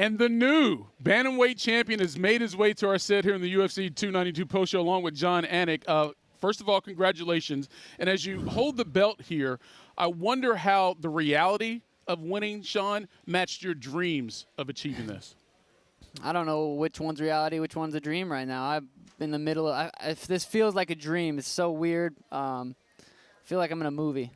And the new bantamweight champion has made his way to our set here in the UFC 292 post show along with John Anik. First of all, congratulations. And as you hold the belt here, I wonder how the reality of winning, Sean, matched your dreams of achieving this. I don't know which one's reality, which one's a dream right now. I'm in the middle of if this feels like a dream. It's so weird. I feel like I'm in a movie.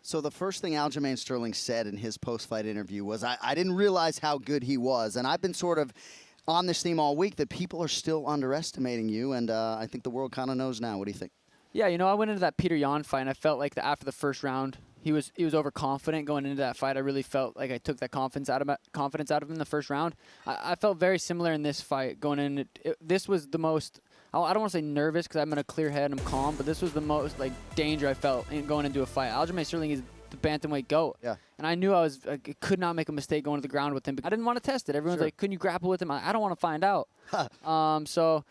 So the first thing Aljamain Sterling said in his post-fight interview was, I didn't realize how good he was. And I've been sort of on this theme all week that people are still underestimating you, and I think the world kind of knows now. What do you think? Yeah, I went into that Peter Yan fight, and I felt like after the first round, he was overconfident going into that fight. I really felt like I took that confidence out of him in the first round. I felt very similar in this fight going in. This was the most, I don't want to say nervous because I'm in a clear head and I'm calm, but this was the most danger I felt in going into a fight. Aljamain Sterling is the bantamweight GOAT. Yeah. And I knew I could not make a mistake going to the ground with him. I didn't want to test it. Everyone's like, couldn't you grapple with him? I don't want to find out. So,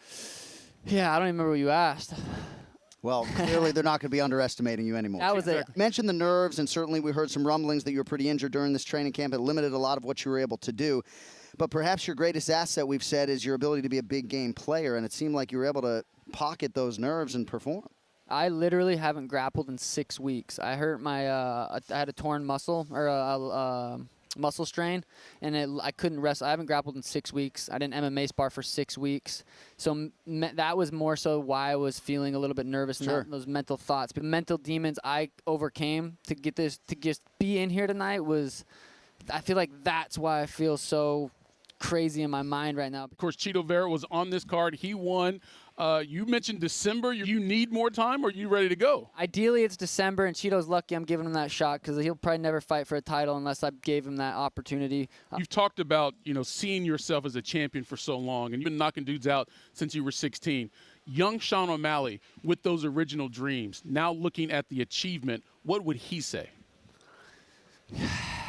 yeah, I don't even remember what you asked. Well, clearly they're not going to be underestimating you anymore. That was it. Mentioned the nerves, and certainly we heard some rumblings that you were pretty injured during this training camp. It limited a lot of what you were able to do. But perhaps your greatest asset, we've said, is your ability to be a big game player, and it seemed like you were able to pocket those nerves and perform. I literally haven't grappled in 6 weeks. I hurt my, I had a torn muscle, or a muscle strain, and I couldn't wrestle. I haven't grappled in 6 weeks. I didn't MMA spar for 6 weeks. So that was more so why I was feeling a little bit nervous and those mental thoughts. But mental demons I overcame to get this, to just be in here tonight I feel like that's why I feel so crazy in my mind right now. Of course, Chito Vera was on this card. He won. You mentioned December. You need more time, or are you ready to go? Ideally, it's December, and Chito's lucky I'm giving him that shot because he'll probably never fight for a title unless I gave him that opportunity. You've talked about, seeing yourself as a champion for so long, and you've been knocking dudes out since you were 16. Young Sean O'Malley, with those original dreams, now looking at the achievement, what would he say?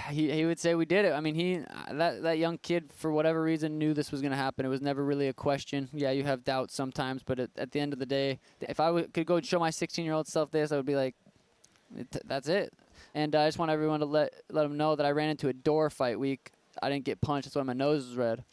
He would say we did it. I mean, that young kid, for whatever reason, knew this was going to happen. It was never really a question. Yeah, you have doubts sometimes, but at the end of the day, if I could go and show my 16-year-old self this, I would be like, that's it. And I just want everyone to let them know that I ran into a door fight week. I didn't get punched. That's why my nose was red.